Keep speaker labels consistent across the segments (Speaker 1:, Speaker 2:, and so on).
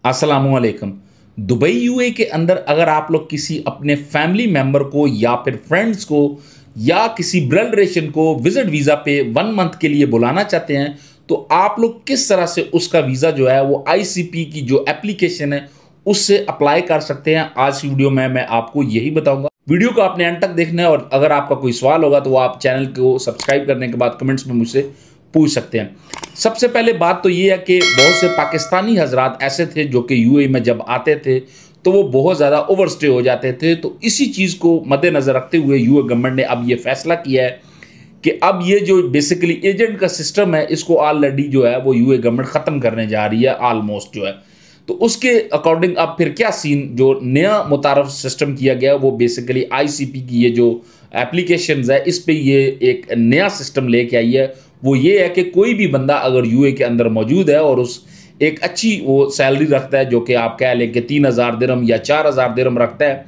Speaker 1: अस्सलामुअलैकुम। Dubai UA के अंदर अगर आप लोग किसी अपने फैमिली मेंबर को या फिर फ्रेंड्स को या किसी ब्लड रिलेशन को विजिट वीज़ा पे 1 मंथ के लिए बुलाना चाहते हैं तो आप लोग किस तरह से उसका वीज़ा जो है वो आईसीपी की जो एप्लीकेशन है उससे अप्लाई कर सकते हैं। आज की वीडियो में मैं आपको यही बताऊंगा। वीडियो को आपने एंड तक देखना है और अगर आपका कोई सवाल होगा तो वो आप चैनल को सब्सक्राइब करने के बाद कमेंट्स में मुझसे पूछ सकते हैं। सबसे पहले बात तो ये है कि बहुत से पाकिस्तानी हजरात ऐसे थे जो कि यूएई में जब आते थे तो वो बहुत ज़्यादा ओवरस्टे हो जाते थे। तो इसी चीज़ को मद्देनज़र रखते हुए यूए गवर्नमेंट ने अब ये फैसला किया है कि अब ये जो बेसिकली एजेंट का सिस्टम है इसको ऑलरेडी जो है वो यूए गवर्नमेंट ख़त्म करने जा रही है ऑलमोस्ट जो है। तो उसके अकॉर्डिंग अब फिर क्या सीन जो नया मुतारफ सिस्टम किया गया वो बेसिकली आईसीपी की ये जो एप्लीकेशंस है इस पे ये एक नया सिस्टम लेके आई है। वो ये है कि कोई भी बंदा अगर यूए के अंदर मौजूद है और उस एक अच्छी वो सैलरी रखता है जो कि आप कह लें कि 3000 दिरहम या 4000 दिरहम रखता है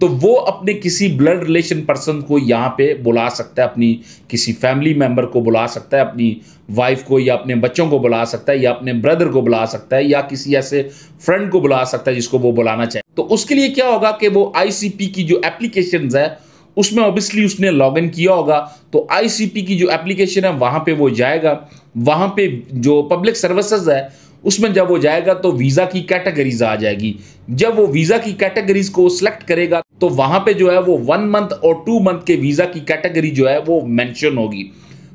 Speaker 1: तो वो अपने किसी ब्लड रिलेशन पर्सन को यहाँ पे बुला सकता है, अपनी किसी फैमिली मेम्बर को बुला सकता है, अपनी वाइफ को या अपने बच्चों को बुला सकता है या अपने ब्रदर को बुला सकता है या किसी ऐसे फ्रेंड को बुला सकता है जिसको वो बुलाना चाहे। तो उसके लिए क्या होगा कि वो आईसीपी की जो एप्लीकेशंस है उसमें ऑब्वियसली उसने लॉगिन किया होगा तो आईसीपी की जो एप्लीकेशन है वहाँ पे वो जाएगा। वहाँ पे जो पब्लिक सर्विसेज है उसमें जब वो जाएगा तो वीज़ा की कैटेगरीज आ जाएगी। जब वो वीज़ा की कैटेगरीज को सिलेक्ट करेगा तो वहाँ पे जो है वो 1 मंथ और 2 मंथ के वीज़ा की कैटेगरी जो है वो मेंशन होगी।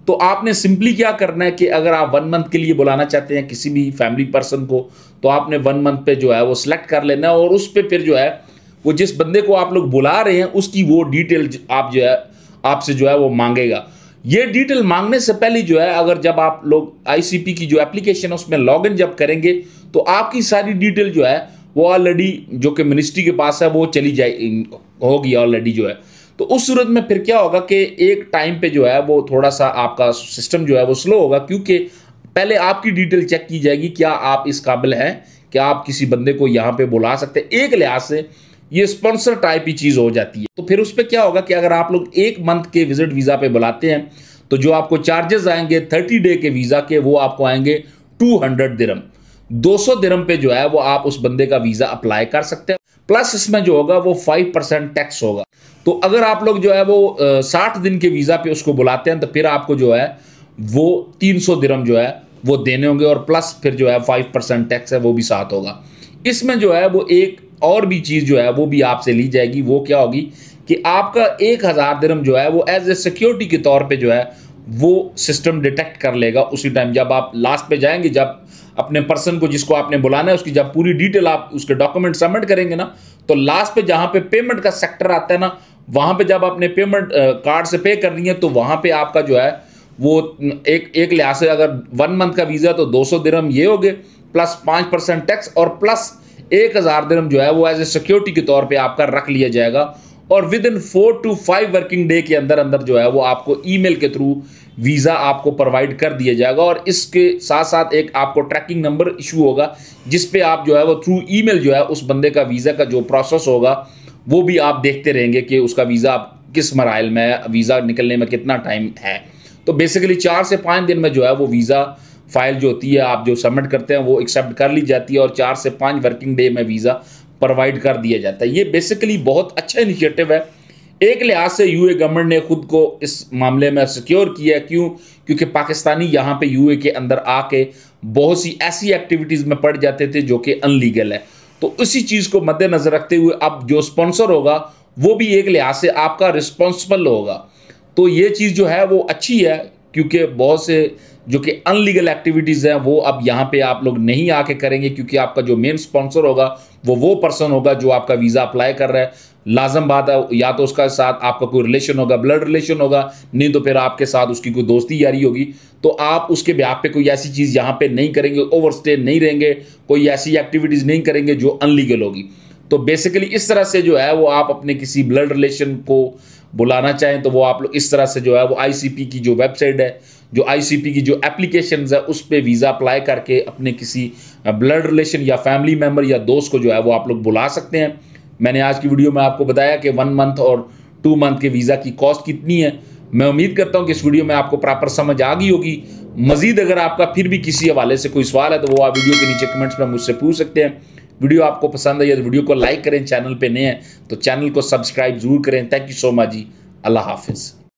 Speaker 1: तो आपने सिंपली क्या करना है कि अगर आप 1 मंथ के लिए बुलाना चाहते हैं किसी भी फैमिली पर्सन को तो आपने 1 मंथ पे जो है वो सिलेक्ट कर लेना है और उस पर फिर जो है वो जिस बंदे को आप लोग बुला रहे हैं उसकी वो डिटेल आप जो है आपसे जो है वो मांगेगा। ये डिटेल मांगने से पहले जो है अगर जब आप लोग आईसीपी की जो एप्लीकेशन है उसमें लॉगिन जब करेंगे तो आपकी सारी डिटेल जो है वो ऑलरेडी जो कि मिनिस्ट्री के पास है वो चली जाए होगी ऑलरेडी जो है। तो उस सूरत में फिर क्या होगा कि एक टाइम पे जो है वो थोड़ा सा आपका सिस्टम जो है वो स्लो होगा क्योंकि पहले आपकी डिटेल चेक की जाएगी क्या आप इस काबिल हैं कि आप किसी बंदे को यहाँ पे बुला सकते हैं। एक लिहाज से ये स्पॉन्सर टाइप ही चीज हो जाती है। तो फिर उस पर क्या होगा कि अगर आप लोग 1 मंथ के विजिट वीजा पे बुलाते हैं तो जो आपको चार्जेस आएंगे 30 डे के वीजा के वो आपको आएंगे 200 दिरहम। 200 दिरहम पे जो है वो आप उस बंदे का वीजा अप्लाई कर सकते हैं। प्लस इसमें जो होगा वो 5% टैक्स होगा। तो अगर आप लोग जो है वो 60 दिन के वीजा पे उसको बुलाते हैं तो फिर आपको जो है वो 300 दिरहम जो है वो देने होंगे और प्लस फिर जो है 5% टैक्स है वो भी साथ होगा। इसमें जो है वो एक और भी चीज़ जो है वो भी आपसे ली जाएगी। वो क्या होगी कि आपका 1000 दिरहम जो है वो एज ए सिक्योरिटी के तौर पे जो है वो सिस्टम डिटेक्ट कर लेगा उसी टाइम जब आप लास्ट पे जाएंगे, जब अपने पर्सन को जिसको आपने बुलाना है उसकी जब पूरी डिटेल आप उसके डॉक्यूमेंट सबमिट करेंगे ना तो लास्ट पे जहाँ पे पेमेंट का सेक्टर आता है ना वहाँ पे जब आपने पेमेंट कार्ड से पे करनी है तो वहाँ पे आपका जो है वो एक लिहाज से अगर 1 मंथ का वीज़ा तो 200 दिरहम ये हो गए प्लस 5% टैक्स और प्लस 1000 दिरहम जो है वो एज ए सिक्योरिटी के तौर पे आपका रख लिया जाएगा और with in 4 to 5 working day के अंदर अंदर जो है वो आपको ईमेल के थ्रू वीज़ा आपको प्रोवाइड कर दिया जाएगा। और इसके साथ साथ एक आपको ट्रैकिंग नंबर इशू होगा जिस पे आप जो है वो थ्रू ईमेल जो है उस बंदे का वीज़ा का जो प्रोसेस होगा वो भी आप देखते रहेंगे कि उसका वीज़ा किस मराइल में है, वीज़ा निकलने में कितना टाइम है। तो बेसिकली 4 से 5 दिन में जो है वो वीज़ा फाइल जो होती है आप जो सबमिट करते हैं वो एक्सेप्ट कर ली जाती है और 4 से 5 वर्किंग डे में वीज़ा प्रोवाइड कर दिया जाता है। ये बेसिकली बहुत अच्छा इनिशिएटिव है। एक लिहाज से यूए गवर्नमेंट ने खुद को इस मामले में सिक्योर किया। क्यों? क्योंकि पाकिस्तानी यहाँ पे यूए के अंदर आके बहुत सी ऐसी एक्टिविटीज़ में पड़ जाते थे जो कि अनलीगल है। तो इसी चीज़ को मद्देनज़र रखते हुए अब जो स्पॉन्सर होगा वो भी एक लिहाज से आपका रिस्पॉन्सिबल होगा। तो ये चीज़ जो है वो अच्छी है क्योंकि बहुत से जो कि अनलीगल एक्टिविटीज़ हैं वो अब यहाँ पे आप लोग नहीं आके करेंगे क्योंकि आपका जो मेन स्पॉन्सर होगा वो पर्सन होगा जो आपका वीज़ा अप्लाई कर रहा है। लाजम बात है या तो उसका साथ आपका कोई रिलेशन होगा, ब्लड रिलेशन होगा, नहीं तो फिर आपके साथ उसकी कोई दोस्ती यारी होगी। तो आप उसके ब्याह पे कोई ऐसी चीज़ यहाँ पे नहीं करेंगे, ओवरस्टे नहीं रहेंगे, कोई ऐसी एक्टिविटीज़ नहीं करेंगे जो अनलीगल होगी। तो बेसिकली इस तरह से जो है वो आप अपने किसी ब्लड रिलेशन को बुलाना चाहें तो वो आप लोग इस तरह से जो है वो आईसीपी की जो वेबसाइट है, जो आईसीपी की जो एप्लीकेशंस है उस पर वीज़ा अप्लाई करके अपने किसी ब्लड रिलेशन या फैमिली मेम्बर या दोस्त को जो है वो आप लोग बुला सकते हैं। मैंने आज की वीडियो में आपको बताया कि 1 मंथ और 2 मंथ के वीज़ा की कॉस्ट कितनी है। मैं उम्मीद करता हूँ कि इस वीडियो में आपको प्रॉपर समझ आ गई होगी। मजीद अगर आपका फिर भी किसी हवाले से कोई सवाल है तो वो आप वीडियो के नीचे कमेंट्स में मुझसे पूछ सकते हैं। वीडियो आपको पसंद आई तो वीडियो को लाइक करें, चैनल पे नए हैं तो चैनल को सब्सक्राइब जरूर करें। थैंक यू सो मच जी। अल्लाह हाफिज़।